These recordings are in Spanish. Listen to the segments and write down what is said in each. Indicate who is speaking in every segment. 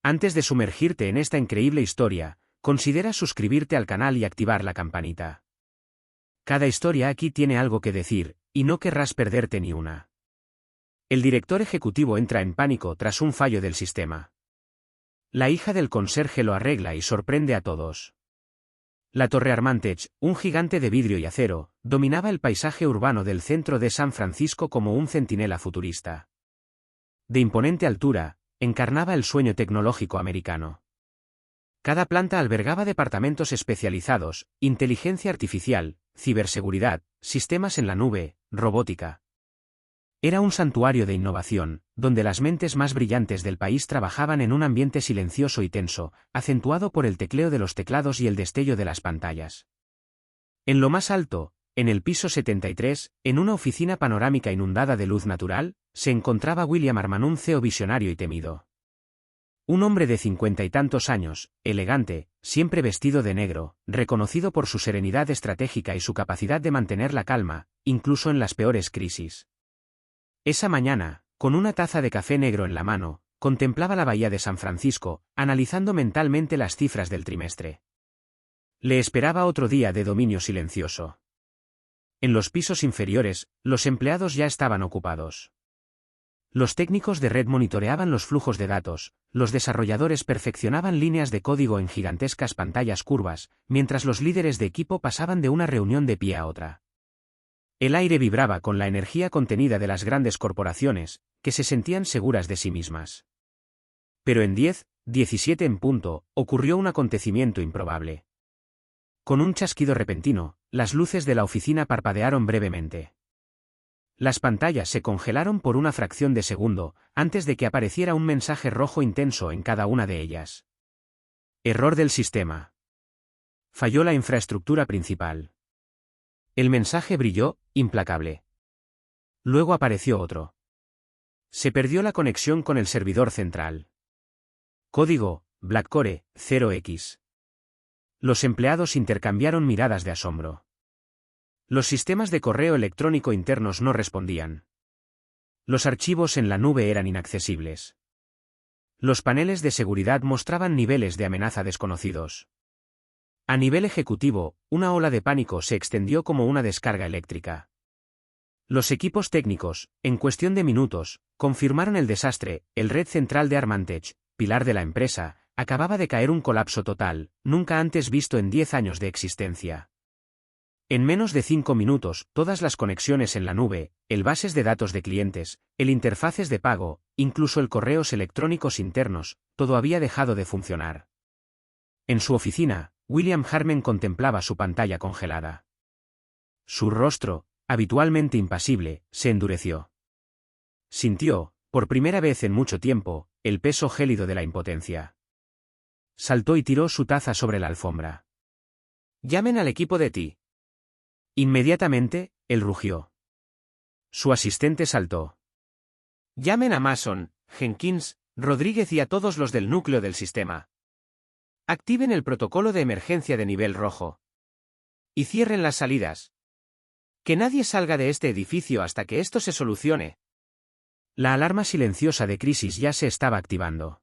Speaker 1: Antes de sumergirte en esta increíble historia, considera suscribirte al canal y activar la campanita. Cada historia aquí tiene algo que decir, y no querrás perderte ni una. El director ejecutivo entra en pánico tras un fallo del sistema. La hija del conserje lo arregla y sorprende a todos. La Torre Armitage, un gigante de vidrio y acero, dominaba el paisaje urbano del centro de San Francisco como un centinela futurista. De imponente altura, encarnaba el sueño tecnológico americano. Cada planta albergaba departamentos especializados, inteligencia artificial, ciberseguridad, sistemas en la nube, robótica. Era un santuario de innovación, donde las mentes más brillantes del país trabajaban en un ambiente silencioso y tenso, acentuado por el tecleo de los teclados y el destello de las pantallas. En lo más alto, en el piso 73, en una oficina panorámica inundada de luz natural, se encontraba William Hartman, un CEO visionario y temido. Un hombre de 50 y tantos años, elegante, siempre vestido de negro, reconocido por su serenidad estratégica y su capacidad de mantener la calma, incluso en las peores crisis. Esa mañana, con una taza de café negro en la mano, contemplaba la bahía de San Francisco, analizando mentalmente las cifras del trimestre. Le esperaba otro día de dominio silencioso. En los pisos inferiores, los empleados ya estaban ocupados. Los técnicos de red monitoreaban los flujos de datos, los desarrolladores perfeccionaban líneas de código en gigantescas pantallas curvas, mientras los líderes de equipo pasaban de una reunión de pie a otra. El aire vibraba con la energía contenida de las grandes corporaciones, que se sentían seguras de sí mismas. Pero en 17 en punto, ocurrió un acontecimiento improbable. Con un chasquido repentino, las luces de la oficina parpadearon brevemente. Las pantallas se congelaron por una fracción de segundo, antes de que apareciera un mensaje rojo intenso en cada una de ellas. Error del sistema. Falló la infraestructura principal. El mensaje brilló, implacable. Luego apareció otro. Se perdió la conexión con el servidor central. Código, Blackcore, 0x. Los empleados intercambiaron miradas de asombro. Los sistemas de correo electrónico internos no respondían. Los archivos en la nube eran inaccesibles. Los paneles de seguridad mostraban niveles de amenaza desconocidos. A nivel ejecutivo, una ola de pánico se extendió como una descarga eléctrica. Los equipos técnicos, en cuestión de minutos, confirmaron el desastre. El red central de Armitage, pilar de la empresa, acababa de caer, un colapso total, nunca antes visto en 10 años de existencia. En menos de 5 minutos, todas las conexiones en la nube, el bases de datos de clientes, el interfaces de pago, incluso el correos electrónicos internos, todo había dejado de funcionar. En su oficina, William Hartman contemplaba su pantalla congelada. Su rostro, habitualmente impasible, se endureció. Sintió, por primera vez en mucho tiempo, el peso gélido de la impotencia. Saltó y tiró su taza sobre la alfombra. «Llamen al equipo de TI». Inmediatamente, él rugió. Su asistente saltó. «Llamen a Mason, Jenkins, Rodríguez y a todos los del núcleo del sistema. Activen el protocolo de emergencia de nivel rojo. Y cierren las salidas. Que nadie salga de este edificio hasta que esto se solucione». La alarma silenciosa de crisis ya se estaba activando.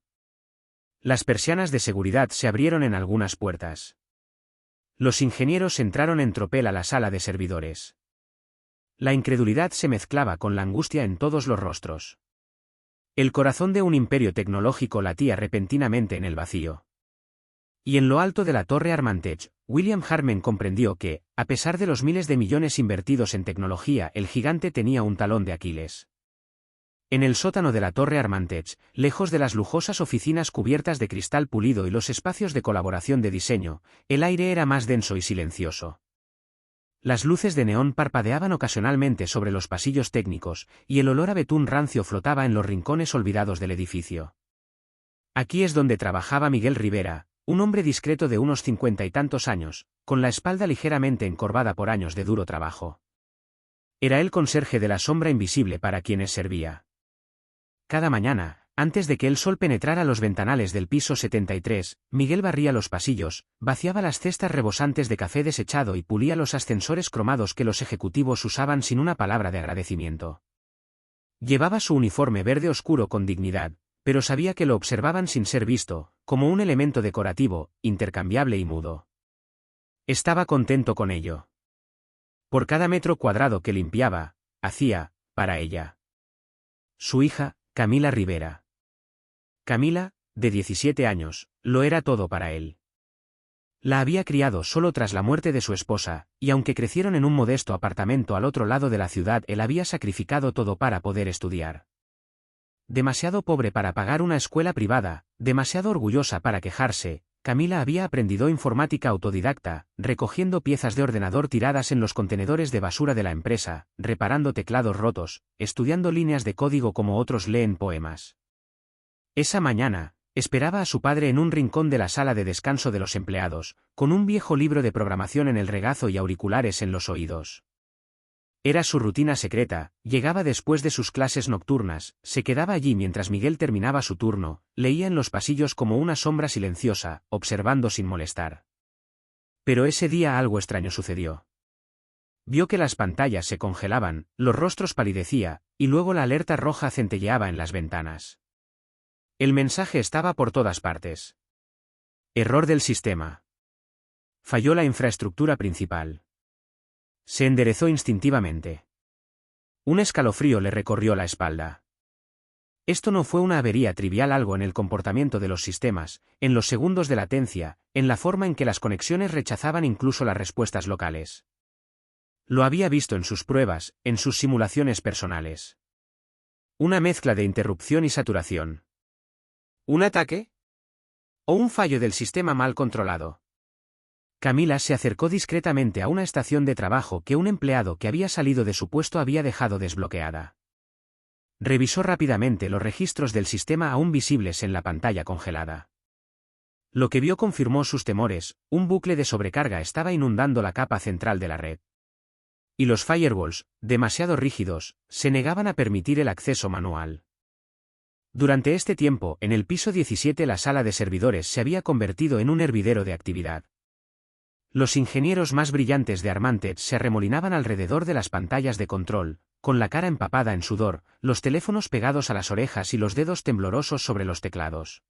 Speaker 1: Las persianas de seguridad se abrieron en algunas puertas. Los ingenieros entraron en tropel a la sala de servidores. La incredulidad se mezclaba con la angustia en todos los rostros. El corazón de un imperio tecnológico latía repentinamente en el vacío. Y en lo alto de la Torre Armitage, William Hartman comprendió que, a pesar de los miles de millones invertidos en tecnología, el gigante tenía un talón de Aquiles. En el sótano de la Torre Armitage, lejos de las lujosas oficinas cubiertas de cristal pulido y los espacios de colaboración de diseño, el aire era más denso y silencioso. Las luces de neón parpadeaban ocasionalmente sobre los pasillos técnicos, y el olor a betún rancio flotaba en los rincones olvidados del edificio. Aquí es donde trabajaba Miguel Rivera, un hombre discreto de unos 50 y tantos años, con la espalda ligeramente encorvada por años de duro trabajo. Era el conserje de la sombra invisible para quienes servía. Cada mañana, antes de que el sol penetrara los ventanales del piso 73, Miguel barría los pasillos, vaciaba las cestas rebosantes de café desechado y pulía los ascensores cromados que los ejecutivos usaban sin una palabra de agradecimiento. Llevaba su uniforme verde oscuro con dignidad, pero sabía que lo observaban sin ser visto, como un elemento decorativo, intercambiable y mudo. Estaba contento con ello. Por cada metro cuadrado que limpiaba, hacía, para ella. Su hija, Camila Rivera. Camila, de 17 años, lo era todo para él. La había criado solo tras la muerte de su esposa, y aunque crecieron en un modesto apartamento al otro lado de la ciudad, él había sacrificado todo para poder estudiar. Demasiado pobre para pagar una escuela privada, demasiado orgullosa para quejarse, Camila había aprendido informática autodidacta, recogiendo piezas de ordenador tiradas en los contenedores de basura de la empresa, reparando teclados rotos, estudiando líneas de código como otros leen poemas. Esa mañana, esperaba a su padre en un rincón de la sala de descanso de los empleados, con un viejo libro de programación en el regazo y auriculares en los oídos. Era su rutina secreta, llegaba después de sus clases nocturnas, se quedaba allí mientras Miguel terminaba su turno, leía en los pasillos como una sombra silenciosa, observando sin molestar. Pero ese día algo extraño sucedió. Vio que las pantallas se congelaban, los rostros palidecía, y luego la alerta roja centelleaba en las ventanas. El mensaje estaba por todas partes. Error del sistema. Falló la infraestructura principal. Se enderezó instintivamente. Un escalofrío le recorrió la espalda. Esto no fue una avería trivial, algo en el comportamiento de los sistemas, en los segundos de latencia, en la forma en que las conexiones rechazaban incluso las respuestas locales. Lo había visto en sus pruebas, en sus simulaciones personales. Una mezcla de interrupción y saturación. ¿Un ataque? ¿O un fallo del sistema mal controlado? Camila se acercó discretamente a una estación de trabajo que un empleado que había salido de su puesto había dejado desbloqueada. Revisó rápidamente los registros del sistema aún visibles en la pantalla congelada. Lo que vio confirmó sus temores, un bucle de sobrecarga estaba inundando la capa central de la red. Y los firewalls, demasiado rígidos, se negaban a permitir el acceso manual. Durante este tiempo, en el piso 17 la sala de servidores se había convertido en un hervidero de actividad. Los ingenieros más brillantes de Armantet se arremolinaban alrededor de las pantallas de control, con la cara empapada en sudor, los teléfonos pegados a las orejas y los dedos temblorosos sobre los teclados.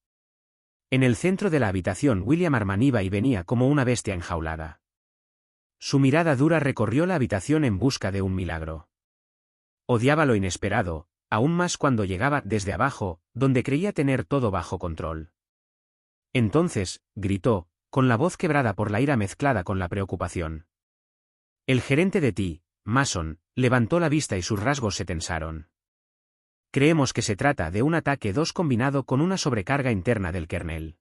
Speaker 1: En el centro de la habitación William Arman iba y venía como una bestia enjaulada. Su mirada dura recorrió la habitación en busca de un milagro. Odiaba lo inesperado, aún más cuando llegaba desde abajo, donde creía tener todo bajo control. Entonces, gritó, con la voz quebrada por la ira mezclada con la preocupación. El gerente de T. Mason levantó la vista y sus rasgos se tensaron. Creemos que se trata de un ataque 2 combinado con una sobrecarga interna del kernel.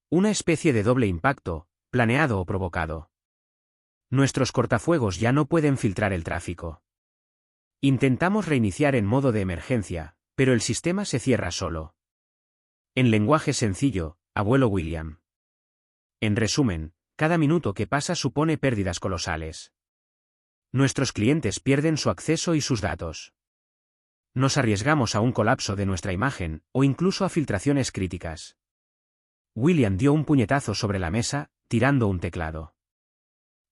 Speaker 1: Una especie de doble impacto, planeado o provocado. Nuestros cortafuegos ya no pueden filtrar el tráfico. Intentamos reiniciar en modo de emergencia, pero el sistema se cierra solo. En lenguaje sencillo, abuelo William. En resumen, cada minuto que pasa supone pérdidas colosales. Nuestros clientes pierden su acceso y sus datos. Nos arriesgamos a un colapso de nuestra imagen, o incluso a filtraciones críticas. William dio un puñetazo sobre la mesa, tirando un teclado.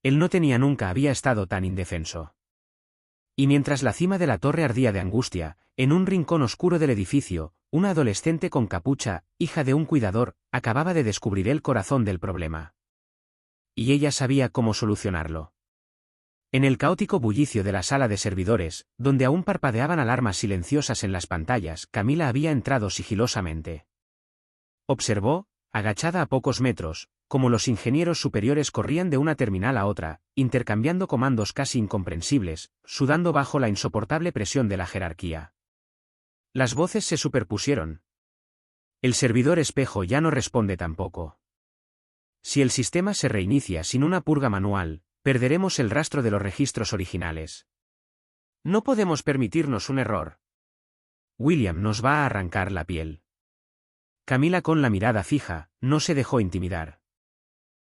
Speaker 1: Él nunca había estado tan indefenso. Y mientras la cima de la torre ardía de angustia, en un rincón oscuro del edificio, una adolescente con capucha, hija de un cuidador, acababa de descubrir el corazón del problema. Y ella sabía cómo solucionarlo. En el caótico bullicio de la sala de servidores, donde aún parpadeaban alarmas silenciosas en las pantallas, Camila había entrado sigilosamente. Observó, agachada a pocos metros, cómo los ingenieros superiores corrían de una terminal a otra, intercambiando comandos casi incomprensibles, sudando bajo la insoportable presión de la jerarquía. Las voces se superpusieron. El servidor espejo ya no responde tampoco. Si el sistema se reinicia sin una purga manual, perderemos el rastro de los registros originales. No podemos permitirnos un error. William nos va a arrancar la piel. Camila, con la mirada fija, no se dejó intimidar.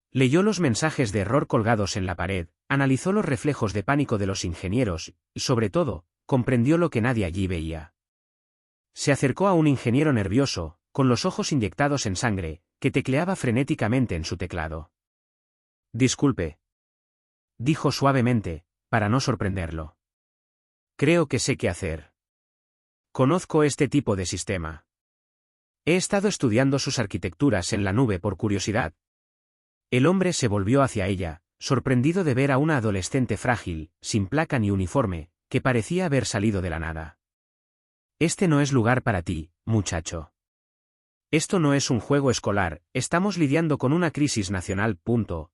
Speaker 1: Leyó los mensajes de error colgados en la pared, analizó los reflejos de pánico de los ingenieros, y sobre todo, comprendió lo que nadie allí veía. Se acercó a un ingeniero nervioso, con los ojos inyectados en sangre, que tecleaba frenéticamente en su teclado. Disculpe, dijo suavemente, para no sorprenderlo. Creo que sé qué hacer. Conozco este tipo de sistema. He estado estudiando sus arquitecturas en la nube por curiosidad. El hombre se volvió hacia ella, sorprendido de ver a una adolescente frágil, sin placa ni uniforme, que parecía haber salido de la nada. Este no es lugar para ti, muchacho. Esto no es un juego escolar, estamos lidiando con una crisis nacional.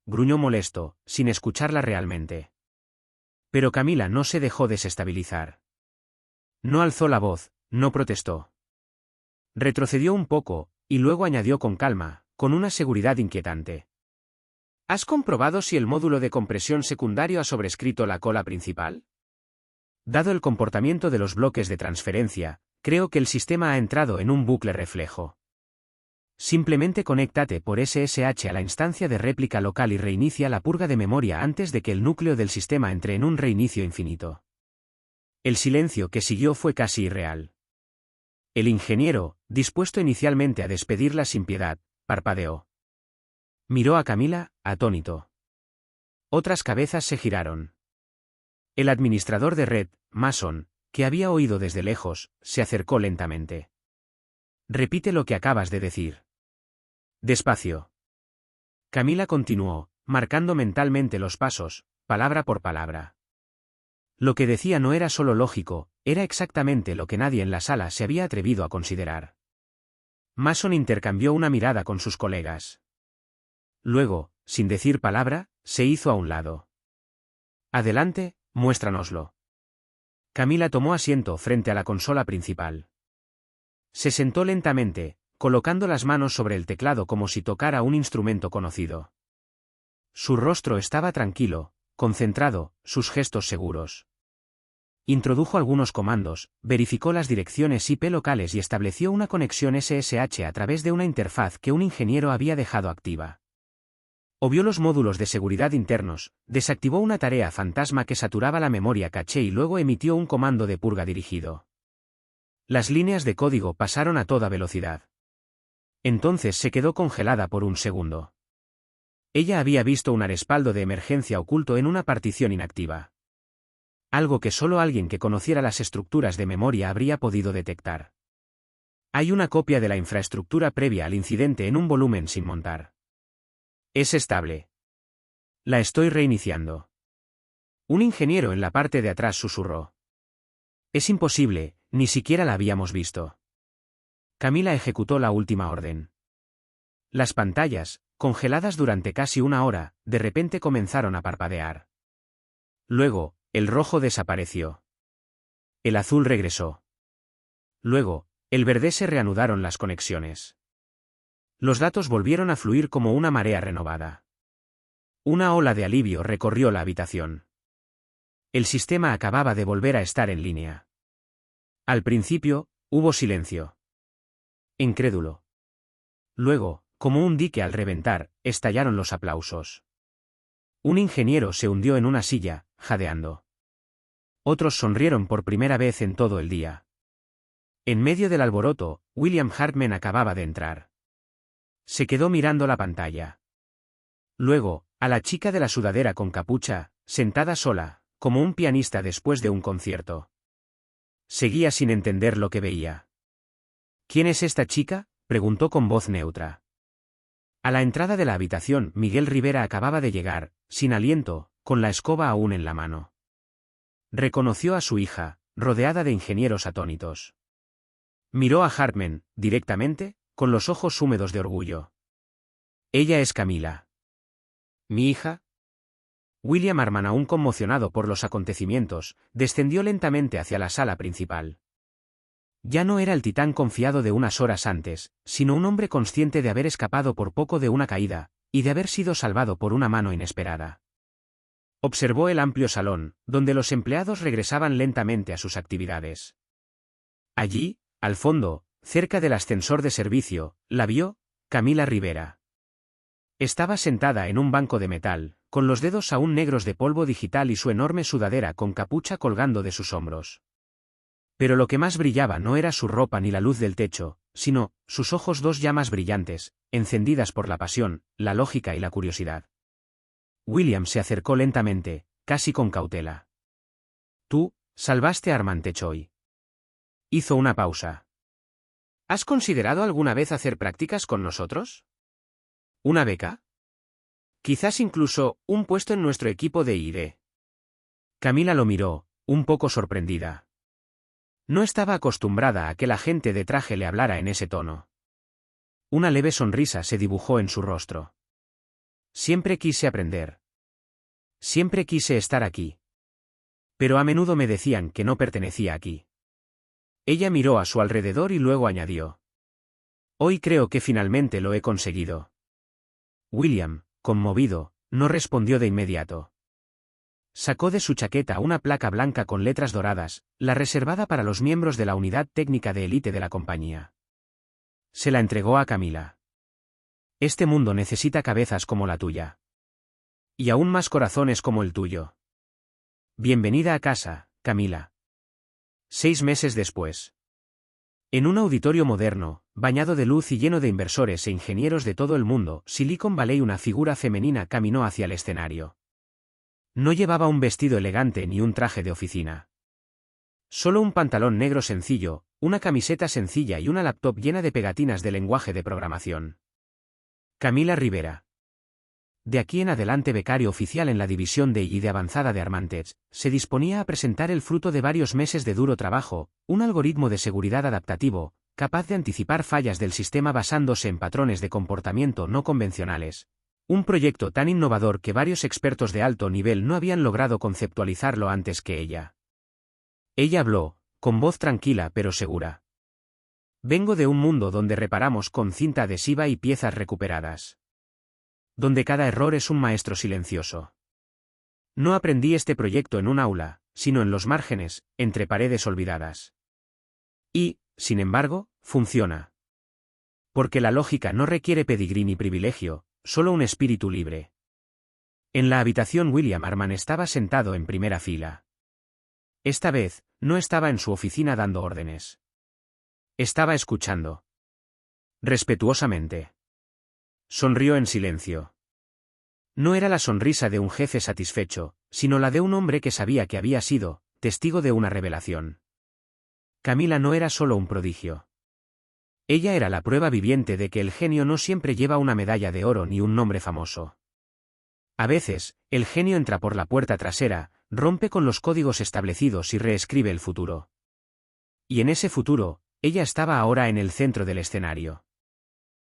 Speaker 1: Gruñó molesto, sin escucharla realmente. Pero Camila no se dejó desestabilizar. No alzó la voz, no protestó. Retrocedió un poco, y luego añadió con calma, con una seguridad inquietante. ¿Has comprobado si el módulo de compresión secundario ha sobrescrito la cola principal? Dado el comportamiento de los bloques de transferencia, creo que el sistema ha entrado en un bucle reflejo. Simplemente conéctate por SSH a la instancia de réplica local y reinicia la purga de memoria antes de que el núcleo del sistema entre en un reinicio infinito. El silencio que siguió fue casi irreal. El ingeniero, dispuesto inicialmente a despedirla sin piedad, parpadeó. Miró a Camila, atónito. Otras cabezas se giraron. El administrador de red, Mason, que había oído desde lejos, se acercó lentamente. Repite lo que acabas de decir. Despacio. Camila continuó, marcando mentalmente los pasos, palabra por palabra. Lo que decía no era solo lógico, era exactamente lo que nadie en la sala se había atrevido a considerar. Mason intercambió una mirada con sus colegas. Luego, sin decir palabra, se hizo a un lado. Adelante, muéstranoslo. Camila tomó asiento frente a la consola principal. Se sentó lentamente, colocando las manos sobre el teclado como si tocara un instrumento conocido. Su rostro estaba tranquilo, concentrado, sus gestos seguros. Introdujo algunos comandos, verificó las direcciones IP locales y estableció una conexión SSH a través de una interfaz que un ingeniero había dejado activa. Obvió los módulos de seguridad internos, desactivó una tarea fantasma que saturaba la memoria caché y luego emitió un comando de purga dirigido. Las líneas de código pasaron a toda velocidad. Entonces se quedó congelada por un segundo. Ella había visto un respaldo de emergencia oculto en una partición inactiva. Algo que solo alguien que conociera las estructuras de memoria habría podido detectar. Hay una copia de la infraestructura previa al incidente en un volumen sin montar. Es estable. La estoy reiniciando. Un ingeniero en la parte de atrás susurró. Es imposible, ni siquiera la habíamos visto. Camila ejecutó la última orden. Las pantallas, congeladas durante casi una hora, de repente comenzaron a parpadear. Luego, el rojo desapareció. El azul regresó. Luego, el verde se reanudaron las conexiones. Los datos volvieron a fluir como una marea renovada. Una ola de alivio recorrió la habitación. El sistema acababa de volver a estar en línea. Al principio, hubo silencio. Incrédulo. Luego, como un dique al reventar, estallaron los aplausos. Un ingeniero se hundió en una silla, jadeando. Otros sonrieron por primera vez en todo el día. En medio del alboroto, William Hartman acababa de entrar. Se quedó mirando la pantalla. Luego, a la chica de la sudadera con capucha, sentada sola, como un pianista después de un concierto. Seguía sin entender lo que veía. ¿Quién es esta chica?, preguntó con voz neutra. A la entrada de la habitación, Miguel Rivera acababa de llegar, sin aliento, con la escoba aún en la mano. Reconoció a su hija, rodeada de ingenieros atónitos. Miró a Hartman, directamente, con los ojos húmedos de orgullo. Ella es Camila. ¿Mi hija? William Hartman, aún conmocionado por los acontecimientos, descendió lentamente hacia la sala principal. Ya no era el titán confiado de unas horas antes, sino un hombre consciente de haber escapado por poco de una caída, y de haber sido salvado por una mano inesperada. Observó el amplio salón, donde los empleados regresaban lentamente a sus actividades. Allí, al fondo, cerca del ascensor de servicio, la vio, Camila Rivera. Estaba sentada en un banco de metal, con los dedos aún negros de polvo digital y su enorme sudadera con capucha colgando de sus hombros. Pero lo que más brillaba no era su ropa ni la luz del techo, sino, sus ojos, dos llamas brillantes, encendidas por la pasión, la lógica y la curiosidad. William se acercó lentamente, casi con cautela. Tú, salvaste a Armand Techoy. Hizo una pausa. ¿Has considerado alguna vez hacer prácticas con nosotros? ¿Una beca? Quizás incluso un puesto en nuestro equipo de I+D. Camila lo miró, un poco sorprendida. No estaba acostumbrada a que la gente de traje le hablara en ese tono. Una leve sonrisa se dibujó en su rostro. Siempre quise aprender. Siempre quise estar aquí. Pero a menudo me decían que no pertenecía aquí. Ella miró a su alrededor y luego añadió. Hoy creo que finalmente lo he conseguido. William, conmovido, no respondió de inmediato. Sacó de su chaqueta una placa blanca con letras doradas, la reservada para los miembros de la unidad técnica de élite de la compañía. Se la entregó a Camila. Este mundo necesita cabezas como la tuya. Y aún más corazones como el tuyo. Bienvenida a casa, Camila. 6 meses después. En un auditorio moderno, bañado de luz y lleno de inversores e ingenieros de todo el mundo, Silicon Valley, una figura femenina caminó hacia el escenario. No llevaba un vestido elegante ni un traje de oficina. Solo un pantalón negro sencillo, una camiseta sencilla y una laptop llena de pegatinas de lenguaje de programación. Camila Rivera. De aquí en adelante becario oficial en la división de I+D avanzada de Armantech, se disponía a presentar el fruto de varios meses de duro trabajo, un algoritmo de seguridad adaptativo, capaz de anticipar fallas del sistema basándose en patrones de comportamiento no convencionales. Un proyecto tan innovador que varios expertos de alto nivel no habían logrado conceptualizarlo antes que ella. Ella habló, con voz tranquila pero segura. Vengo de un mundo donde reparamos con cinta adhesiva y piezas recuperadas. Donde cada error es un maestro silencioso. No aprendí este proyecto en un aula, sino en los márgenes, entre paredes olvidadas. Y, sin embargo, funciona. Porque la lógica no requiere pedigrí ni privilegio, solo un espíritu libre. En la habitación William Arman estaba sentado en primera fila. Esta vez, no estaba en su oficina dando órdenes. Estaba escuchando. Respetuosamente. Sonrió en silencio. No era la sonrisa de un jefe satisfecho, sino la de un hombre que sabía que había sido testigo de una revelación. Camila no era solo un prodigio. Ella era la prueba viviente de que el genio no siempre lleva una medalla de oro ni un nombre famoso. A veces, el genio entra por la puerta trasera, rompe con los códigos establecidos y reescribe el futuro. Y en ese futuro, ella estaba ahora en el centro del escenario.